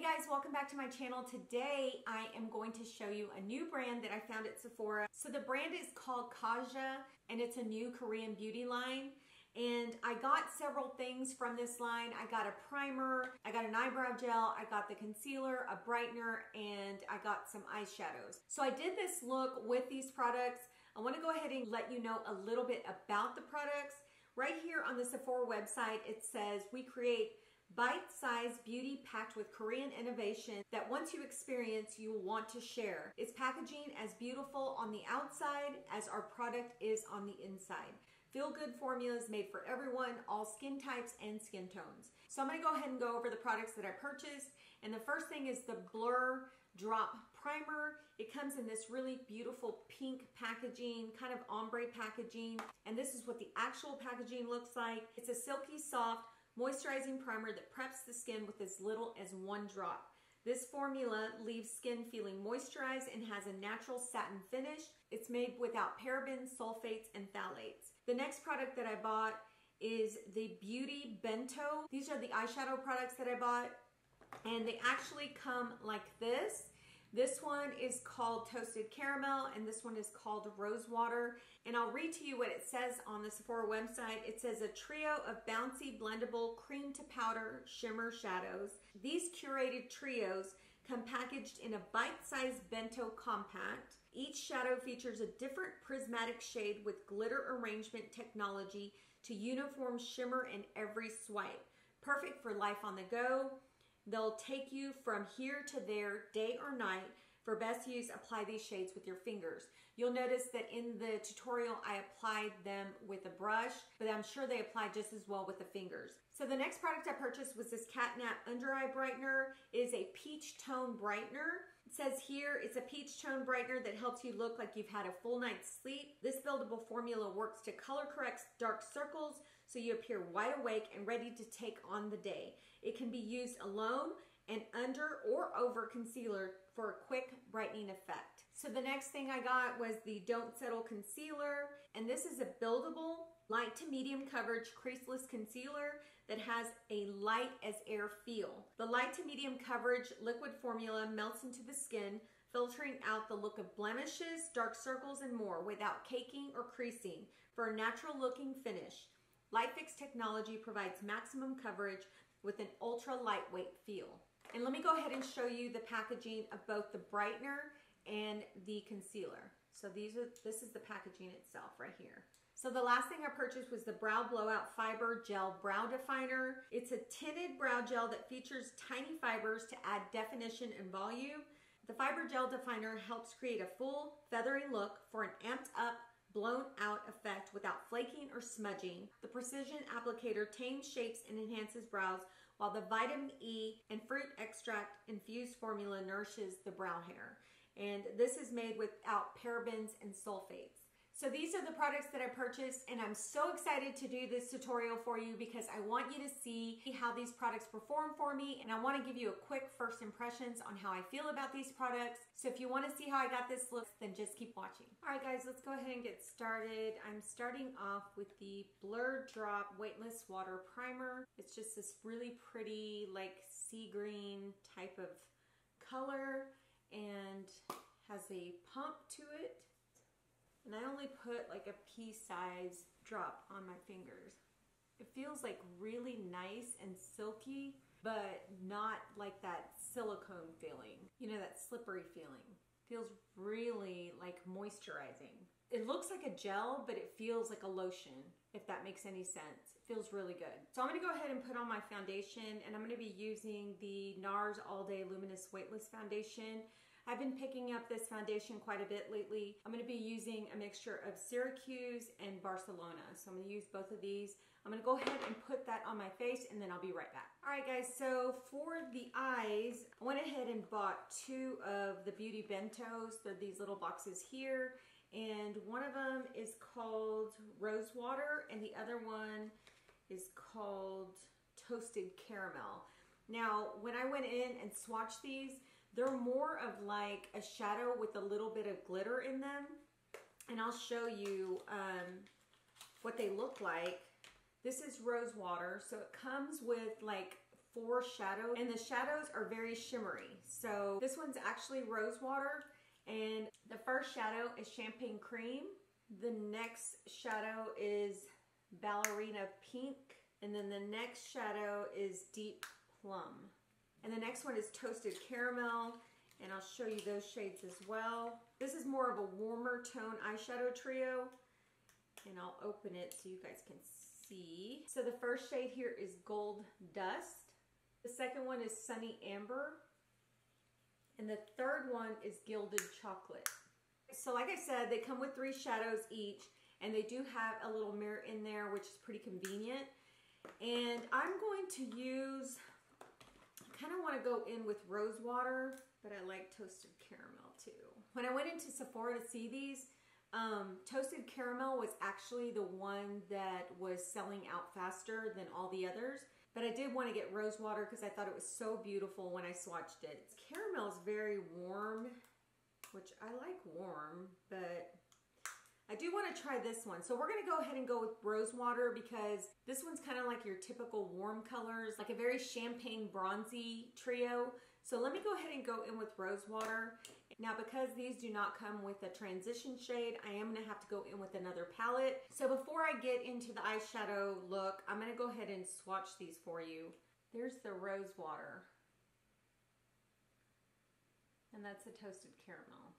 guys, welcome back to my channel. Today I am going to show you a new brand that I found at Sephora. So the brand is called Kaja and it's a new Korean beauty line. And I got several things from this line. I got a primer, I got an eyebrow gel, I got the concealer, a brightener, and I got some eyeshadows. So I did this look with these products. I want to go ahead and let you know a little bit about the products. Right here on the Sephora website, it says we create bite-sized beauty packed with Korean innovation that once you experience, you will want to share. Its packaging as beautiful on the outside as our product is on the inside. Feel-good formulas made for everyone, all skin types and skin tones. So I'm going to go ahead and go over the products that I purchased. And the first thing is the Blur Drop Primer. It comes in this really beautiful pink packaging, kind of ombre packaging. And this is what the actual packaging looks like. It's a silky soft moisturizing primer that preps the skin with as little as 1 drop. This formula leaves skin feeling moisturized and has a natural satin finish. It's made without parabens, sulfates, and phthalates. The next product that I bought is the Beauty Bento. These are the eyeshadow products that I bought, and they actually come like this. This one is called Toasted Caramel and this one is called Rosewater. And I'll read to you what it says on the Sephora website. It says a trio of bouncy, blendable, cream to powder shimmer shadows. These curated trios come packaged in a bite-sized bento compact. Each shadow features a different prismatic shade with glitter arrangement technology to uniform shimmer in every swipe. Perfect for life on the go. They'll take you from here to there, day or night. For best use, apply these shades with your fingers. You'll notice that in the tutorial, I applied them with a brush, but I'm sure they apply just as well with the fingers. So the next product I purchased was this Catnap Undereye Brightener. It is a peach tone brightener. It says here it's a peach tone brightener that helps you look like you've had a full night's sleep. This buildable formula works to color correct dark circles so you appear wide awake and ready to take on the day. It can be used alone and under or over concealer for a quick brightening effect. So the next thing I got was the Don't Settle Concealer, and this is a buildable light to medium coverage creaseless concealer that has a light as air feel. The light to medium coverage liquid formula melts into the skin, filtering out the look of blemishes, dark circles, and more without caking or creasing for a natural looking finish. Light Fix technology provides maximum coverage with an ultra lightweight feel. And let me go ahead and show you the packaging of both the brightener and the concealer. So this is the packaging itself right here. So the last thing I purchased was the Brow Blowout Fiber Gel Brow Definer. It's a tinted brow gel that features tiny fibers to add definition and volume. The Fiber Gel Definer helps create a full feathery look for an amped up, blown out effect without flaking or smudging. The precision applicator tames, shapes, and enhances brows, while the vitamin E and fruit extract infused formula nourishes the brow hair. And this is made without parabens and sulfates. So these are the products that I purchased, and I'm so excited to do this tutorial for you because I want you to see how these products perform for me, and I want to give you a quick first impressions on how I feel about these products. So if you want to see how I got this look, then just keep watching. All right guys, let's go ahead and get started. I'm starting off with the Blur Drop Weightless Water Primer. It's just this really pretty like sea green type of color and has a pump to it. And I only put like a pea-size drop on my fingers. It feels like really nice and silky, but not like that silicone feeling. You know, that slippery feeling. Feels really like moisturizing. It looks like a gel, but it feels like a lotion, if that makes any sense. It feels really good. So I'm gonna go ahead and put on my foundation, and I'm gonna be using the NARS All Day Luminous Weightless Foundation. I've been picking up this foundation quite a bit lately. I'm going to be using a mixture of Syracuse and Barcelona. So I'm going to use both of these. I'm going to go ahead and put that on my face and then I'll be right back. All right guys, so for the eyes, I went ahead and bought 2 of the Beauty Bentos. They're these little boxes here. And one of them is called Rosewater and the other one is called Toasted Caramel. Now, when I went in and swatched these, they're more of like a shadow with a little bit of glitter in them. And I'll show you what they look like. This is Rosewater, so it comes with like 4 shadows, and the shadows are very shimmery. So this one's actually Rosewater, and the first shadow is Champagne Cream. The next shadow is Ballerina Pink, and then the next shadow is Deep Plum. And the next one is Toasted Caramel, and I'll show you those shades as well. This is more of a warmer tone eyeshadow trio, and I'll open it so you guys can see. So the first shade here is Gold Dust. The second one is Sunny Amber. And the third one is Gilded Chocolate. So like I said, they come with 3 shadows each, and they do have a little mirror in there, which is pretty convenient. And I'm going to use, I kind of want to go in with Rosewater, but I like Toasted Caramel too. When I went into Sephora to see these, Toasted Caramel was actually the one that was selling out faster than all the others. But I did want to get Rosewater because I thought it was so beautiful when I swatched it. Caramel is very warm, which I like warm, but I do want to try this one. So we're going to go ahead and go with Rosewater because this one's kind of like your typical warm colors, like a very champagne bronzy trio. So let me go ahead and go in with Rosewater. Now, because these do not come with a transition shade, I am going to have to go in with another palette. So before I get into the eyeshadow look, I'm going to go ahead and swatch these for you. There's the Rosewater. And that's the Toasted Caramel.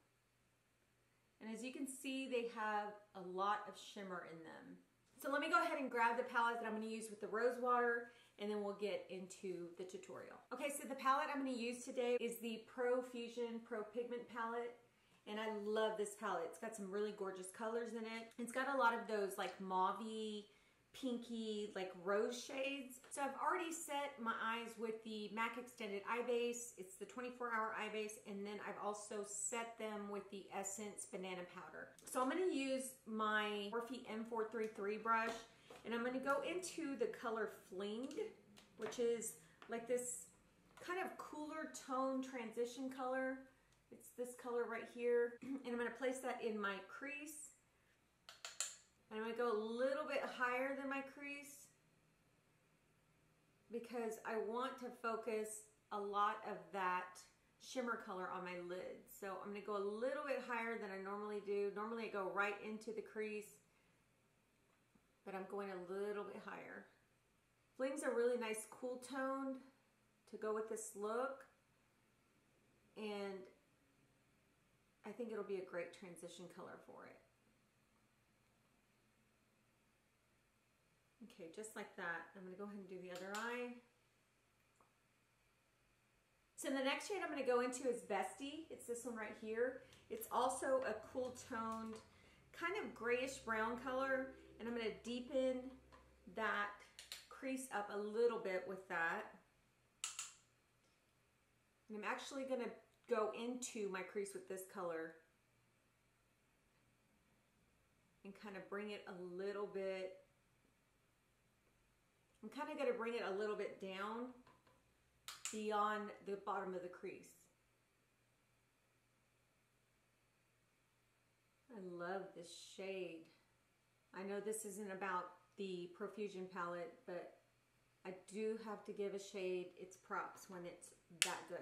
And as you can see, they have a lot of shimmer in them. So let me go ahead and grab the palette that I'm going to use with the Rosewater, and then we'll get into the tutorial. Okay, so the palette I'm going to use today is the Pro Fusion Pro Pigment palette, and I love this palette. It's got some really gorgeous colors in it. It's got a lot of those like mauve-y, pinky, like rose shades. So I've already set my eyes with the MAC Extended Eye Base. It's the 24-hour eye base, and then I've also set them with the Essence Banana Powder. So I'm going to use my Morphe M433 brush, and I'm going to go into the color Flinged, which is like this kind of cooler tone transition color. It's this color right here, and I'm going to place that in my crease. And I'm going to go a little bit higher than my crease because I want to focus a lot of that shimmer color on my lid. So I'm going to go a little bit higher than I normally do. Normally I go right into the crease, but I'm going a little bit higher. Fling's a really nice cool tone to go with this look, and I think it'll be a great transition color for it. Okay, just like that. I'm going to go ahead and do the other eye. So the next shade I'm going to go into is Bestie. It's this one right here. It's also a cool toned, kind of grayish brown color, and I'm going to deepen that crease up a little bit with that. And I'm actually going to go into my crease with this color and kind of bring it a little bit. I'm kind of going to bring it a little bit down beyond the bottom of the crease. I love this shade. I know this isn't about the Profusion palette, but I do have to give a shade its props when it's that good.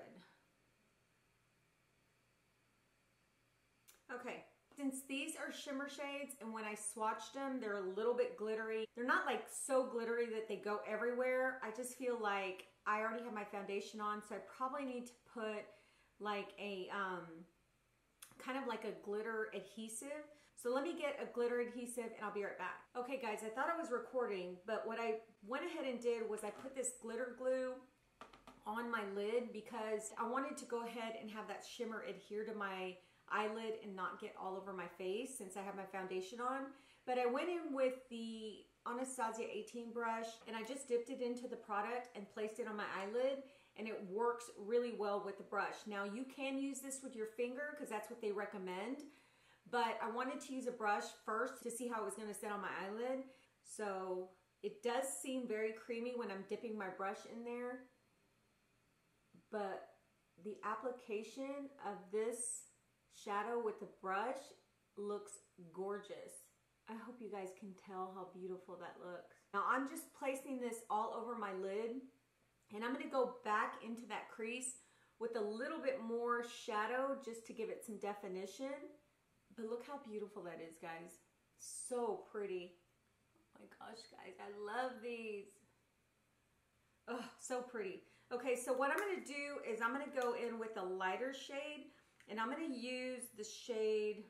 Okay. Since these are shimmer shades, and when I swatched them, they're a little bit glittery. They're not like so glittery that they go everywhere. I just feel like I already have my foundation on, so I probably need to put like a, kind of like a glitter adhesive. So let me get a glitter adhesive and I'll be right back. Okay guys, I thought I was recording, but what I went ahead and did was I put this glitter glue on my lid because I wanted to go ahead and have that shimmer adhere to my eyelid and not get all over my face since I have my foundation on. But I went in with the Anastasia 18 brush and I just dipped it into the product and placed it on my eyelid, and it works really well with the brush. Now you can use this with your finger because that's what they recommend, but I wanted to use a brush first to see how it was going to sit on my eyelid. So it does seem very creamy when I'm dipping my brush in there, but the application of this shadow with the brush looks gorgeous. I hope you guys can tell how beautiful that looks. Now I'm just placing this all over my lid, And I'm going to go back into that crease with a little bit more shadow just to give it some definition. But look how beautiful that is, guys. So pretty. Oh my gosh, guys, I love these. Oh, so pretty. Okay, so what I'm going to do is I'm going to go in with a lighter shade, and I'm going to use the shade,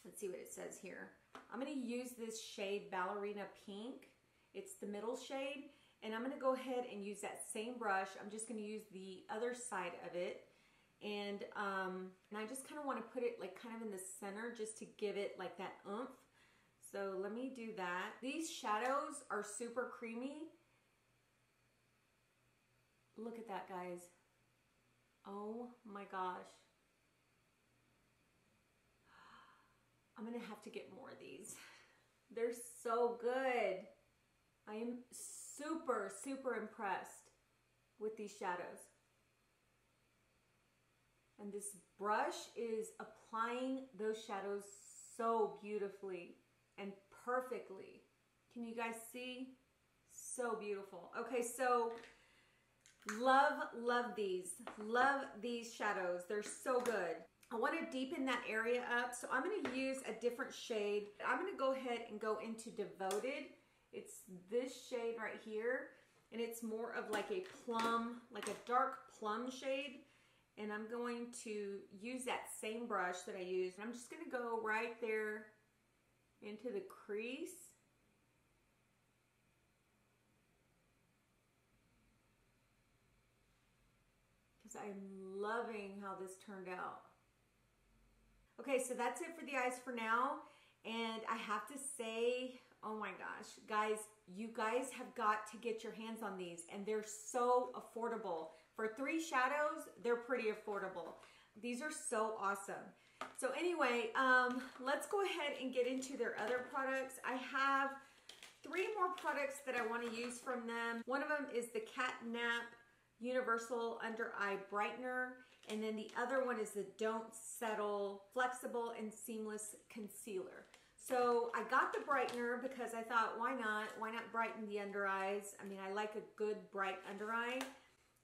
let's see what it says here. I'm going to use this shade Ballerina Pink. It's the middle shade, and I'm going to go ahead and use that same brush. I'm just going to use the other side of it, and I just kind of want to put it like kind of in the center just to give it like that oomph. So let me do that. These shadows are super creamy. Look at that, guys. Oh my gosh. I'm gonna have to get more of these. They're so good. I am super, super impressed with these shadows. And this brush is applying those shadows so beautifully and perfectly. Can you guys see? So beautiful. Okay, so love these shadows. They're so good. I want to deepen that area up, so I'm going to use a different shade. I'm going to go ahead and go into Devoted. It's this shade right here, and it's more of like a plum, like a dark plum shade, and I'm going to use that same brush that I used. I'm just going to go right there into the crease. I'm loving how this turned out. Okay, so that's it for the eyes for now. And I have to say, oh my gosh, guys, you guys have got to get your hands on these, and they're so affordable. For 3 shadows, they're pretty affordable. These are so awesome. So anyway, let's go ahead and get into their other products. I have 3 more products that I want to use from them. One of them is the Catnap Universal Under Eye Brightener, and then the other one is the Don't Settle Flexible and Seamless Concealer. So I got the brightener because I thought, why not? Why not brighten the under eyes? I mean, I like a good bright under eye.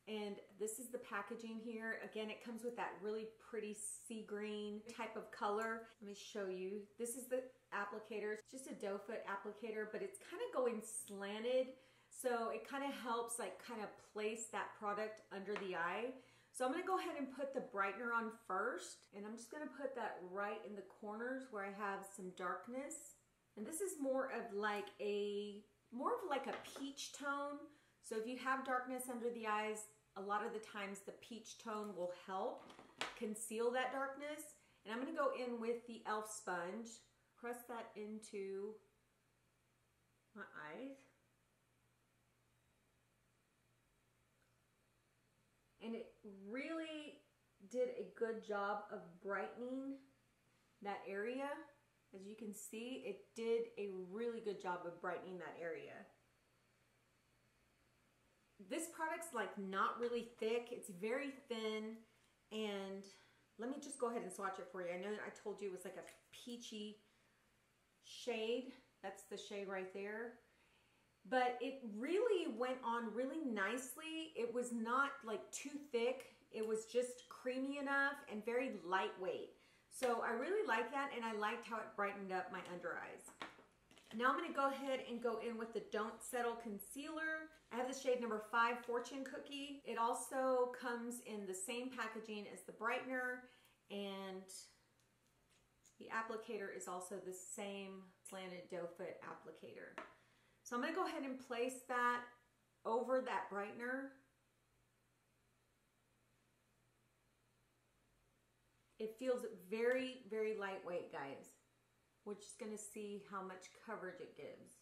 And this is the packaging here. Again, it comes with that really pretty sea green type of color. Let me show you. This is the applicator. It's just a doe foot applicator, but it's kind of going slanted. So it kind of helps like kind of place that product under the eye. So I'm going to go ahead and put the brightener on first. And I'm just going to put that right in the corners where I have some darkness. And this is more of like a peach tone. So if you have darkness under the eyes, a lot of the times the peach tone will help conceal that darkness. And I'm going to go in with the e.l.f. sponge, press that into my eyes. And it really did a good job of brightening that area. As you can see, it did a really good job of brightening that area. This product's like not really thick. It's very thin. And let me just go ahead and swatch it for you. I know I told you it was like a peachy shade. That's the shade right there. But it really went on really nicely. It was not like too thick. It was just creamy enough and very lightweight. So I really like that, and I liked how it brightened up my under eyes. Now I'm going to go ahead and go in with the Don't Settle Concealer. I have the shade number 5 Fortune Cookie. It also comes in the same packaging as the brightener, and the applicator is also the same slanted doe foot applicator. So I'm going to go ahead and place that over that brightener. It feels very, very lightweight, guys. We're just going to see how much coverage it gives.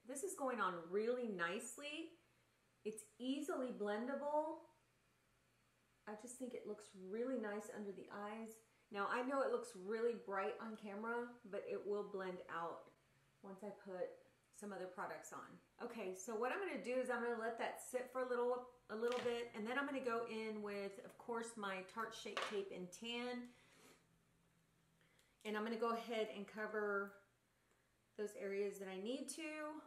This is going on really nicely. It's easily blendable. I just think it looks really nice under the eyes. Now I know it looks really bright on camera, but it will blend out once I put some other products on. Okay, so what I'm going to do is I'm going to let that sit for a little bit, and then I'm going to go in with, of course, my Tarte Shape Tape in Tan. And I'm gonna go ahead and cover those areas that I need to.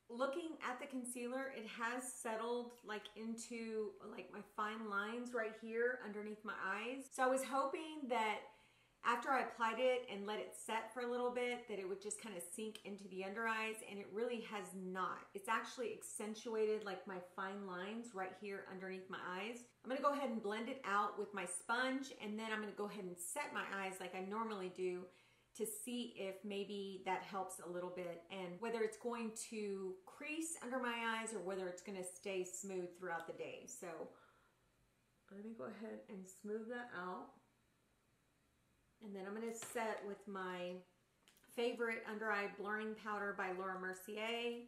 Looking at the concealer, it has settled like into like my fine lines right here underneath my eyes. So I was hoping that after I applied it and let it set for a little bit, that it would just kind of sink into the under eyes, and it really has not. It's actually accentuated like my fine lines right here underneath my eyes. I'm gonna go ahead and blend it out with my sponge, and then I'm gonna go ahead and set my eyes like I normally do to see if maybe that helps a little bit, and whether it's going to crease under my eyes or whether it's gonna stay smooth throughout the day. So let me go ahead and smooth that out. And then I'm gonna set with my favorite under eye blurring powder by Laura Mercier.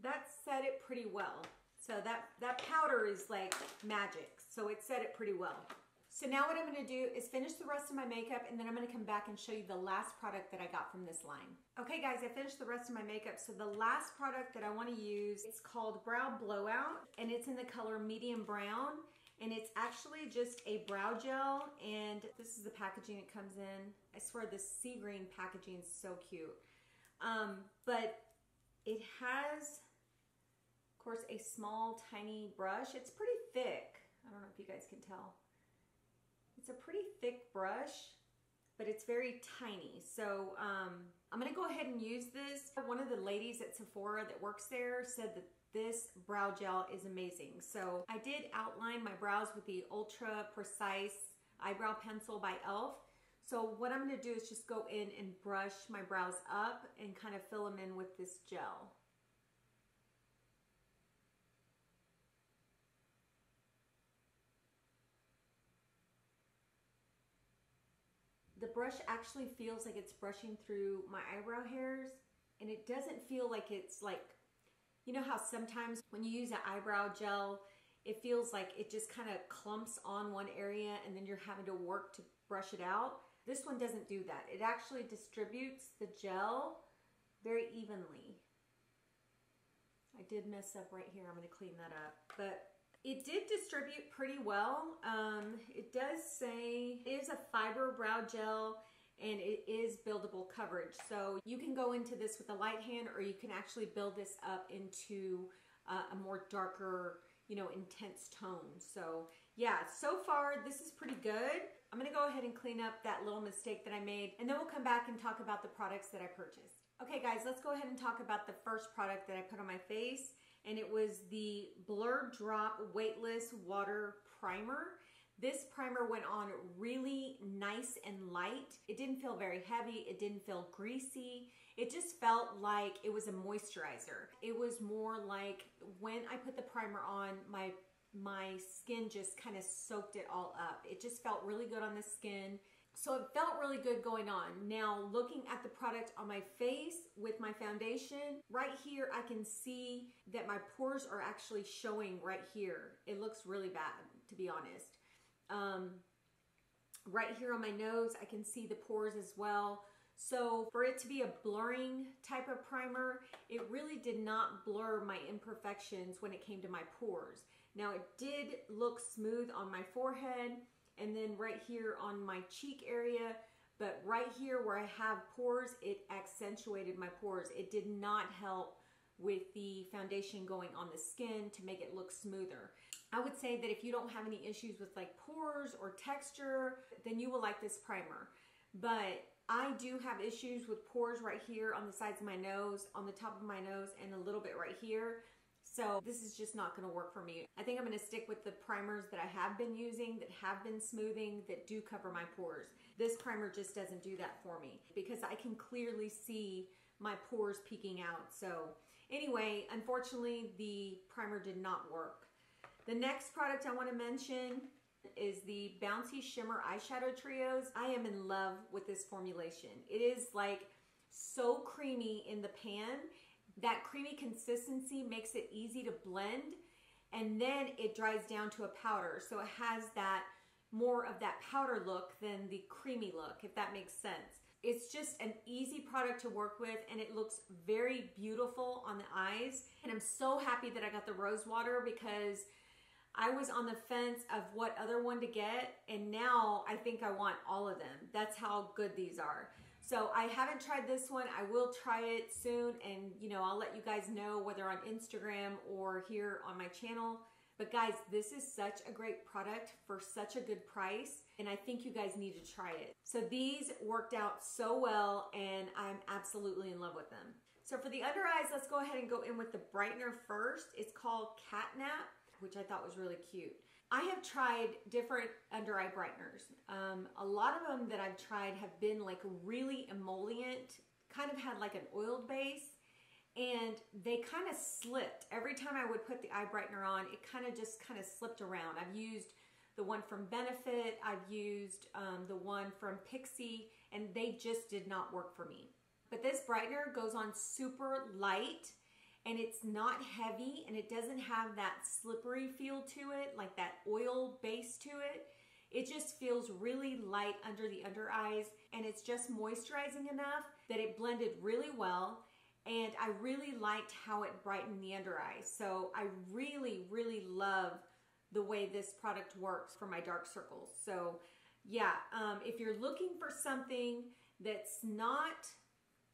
That set it pretty well. So that powder is like magic. So it set it pretty well. So now what I'm gonna do is finish the rest of my makeup, and then I'm gonna come back and show you the last product that I got from this line. Okay guys, I finished the rest of my makeup. So the last product that I wanna use, it's called Brow Blowout, and it's in the color medium brown. And it's actually just a brow gel, and this is the packaging it comes in. I swear this sea green packaging is so cute. But it has, of course, a small tiny brush. It's pretty thick. I don't know if you guys can tell. It's a pretty thick brush, but it's very tiny. So I'm gonna go ahead and use this. One of the ladies at Sephora that works there said that this brow gel is amazing. So I did outline my brows with the Ultra Precise Eyebrow Pencil by e.l.f. So what I'm gonna do is just go in and brush my brows up and kind of fill them in with this gel. The brush actually feels like it's brushing through my eyebrow hairs, and it doesn't feel like it's like, you know how sometimes when you use an eyebrow gel, it feels like it just kind of clumps on one area and then you're having to work to brush it out. This one doesn't do that. It actually distributes the gel very evenly. I did mess up right here. I'm going to clean that up. But it did distribute pretty well. It does say it is a fiber brow gel, and it is buildable coverage. So you can go into this with a light hand, or you can actually build this up into a more darker, you know, intense tone. So yeah, so far this is pretty good. I'm gonna go ahead and clean up that little mistake that I made, and then we'll come back and talk about the products that I purchased. Okay guys, let's go ahead and talk about the first product that I put on my face, and it was the Blur Drop Weightless Water Primer. This primer went on really nice and light. It didn't feel very heavy. It didn't feel greasy. It just felt like it was a moisturizer. It was more like when I put the primer on, my skin just kind of soaked it all up. It just felt really good on the skin. So it felt really good going on. Now looking at the product on my face with my foundation, right here I can see that my pores are actually showing right here. It looks really bad, to be honest. Right here on my nose, I can see the pores as well. So for it to be a blurring type of primer, it really did not blur my imperfections when it came to my pores. Now it did look smooth on my forehead and then right here on my cheek area, but right here where I have pores, it accentuated my pores. It did not help with the foundation going on the skin to make it look smoother. I would say that if you don't have any issues with like pores or texture, then you will like this primer. But I do have issues with pores right here on the sides of my nose, on the top of my nose, and a little bit right here. So this is just not gonna work for me. I think I'm gonna stick with the primers that I have been using, that have been smoothing, that do cover my pores. This primer just doesn't do that for me because I can clearly see my pores peeking out. So anyway, unfortunately, the primer did not work. The next product I want to mention is the Bouncy Shimmer Eyeshadow Trios. I am in love with this formulation. It is like so creamy in the pan. That creamy consistency makes it easy to blend, and then it dries down to a powder. So it has that more of that powder look than the creamy look, if that makes sense. It's just an easy product to work with, and it looks very beautiful on the eyes. And I'm so happy that I got the Rosewater because I was on the fence of what other one to get, and now I think I want all of them. That's how good these are. So I haven't tried this one. I will try it soon, and I'll let you guys know whether on Instagram or here on my channel. But guys, this is such a great product for such a good price, and I think you guys need to try it. So these worked out so well, and I'm absolutely in love with them. So for the under eyes, let's go ahead and go in with the brightener first. It's called Catnap, which I thought was really cute. I have tried different under eye brighteners. A lot of them that I've tried have been like really emollient, kind of had like an oiled base, and they kind of slipped. Every time I would put the eye brightener on, it kind of slipped around. I've used the one from Benefit, I've used the one from Pixie, and they just did not work for me. But this brightener goes on super light, and it's not heavy, and it doesn't have that slippery feel to it, like that oil base to it. It just feels really light under the under eyes, and it's just moisturizing enough that it blended really well. And I really liked how it brightened the under eyes. So I really, really love the way this product works for my dark circles. So yeah, if you're looking for something that's not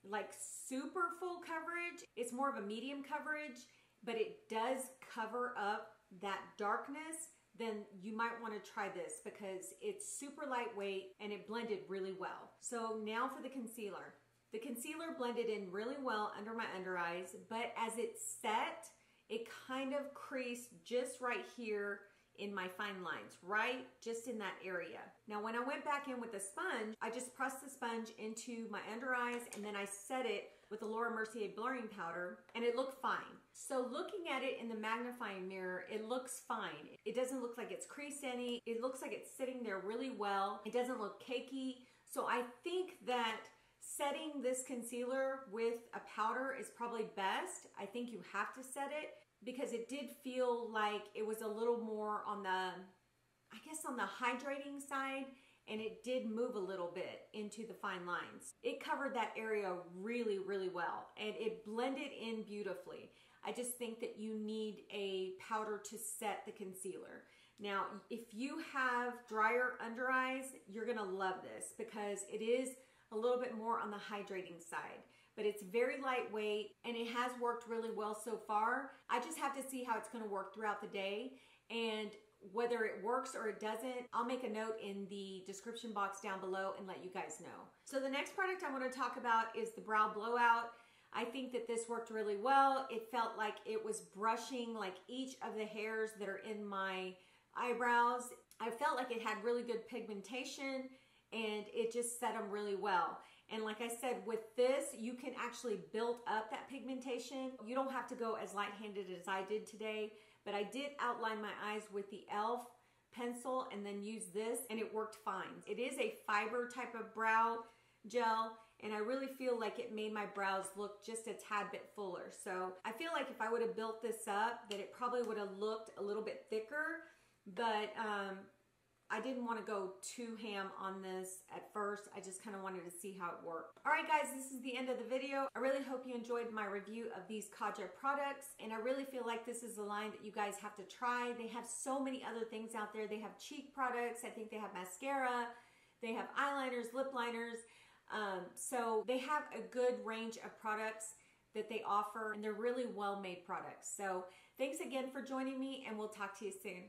like super full coverage, it's more of a medium coverage, but it does cover up that darkness, then you might want to try this because it's super lightweight and it blended really well. So now for the concealer. The concealer blended in really well under my under eyes, but as it set, it kind of creased just right here in my fine lines, right just in that area. Now when I went back in with the sponge, I just pressed the sponge into my under eyes, and then I set it with the Laura Mercier blurring powder, and it looked fine. So looking at it in the magnifying mirror, it looks fine. It doesn't look like it's creased any. It looks like it's sitting there really well. It doesn't look cakey. So I think that setting this concealer with a powder is probably best. I think you have to set it because it did feel like it was a little more on the, I guess on the hydrating side, and it did move a little bit into the fine lines. It covered that area really, really well, and it blended in beautifully. I just think that you need a powder to set the concealer. Now, if you have drier under eyes, you're gonna love this because it is a little bit more on the hydrating side, but it's very lightweight and it has worked really well so far. I just have to see how it's gonna work throughout the day, and whether it works or it doesn't, I'll make a note in the description box down below and let you guys know. So the next product I want to talk about is the Brow Blowout. I think that this worked really well. It felt like it was brushing like each of the hairs that are in my eyebrows. I felt like it had really good pigmentation, and it just set them really well. And like I said, with this, you can actually build up that pigmentation. You don't have to go as light-handed as I did today, but I did outline my eyes with the e.l.f. pencil and then use this, and it worked fine. It is a fiber type of brow gel, and I really feel like it made my brows look just a tad bit fuller. So I feel like if I would have built this up, that it probably would have looked a little bit thicker, but I didn't want to go too ham on this at first. I just kind of wanted to see how it worked. All right, guys, this is the end of the video. I really hope you enjoyed my review of these Kaja products, and I really feel like this is a line that you guys have to try. They have so many other things out there. They have cheek products. I think they have mascara. They have eyeliners, lip liners. So they have a good range of products that they offer, and they're really well-made products. So thanks again for joining me, and we'll talk to you soon.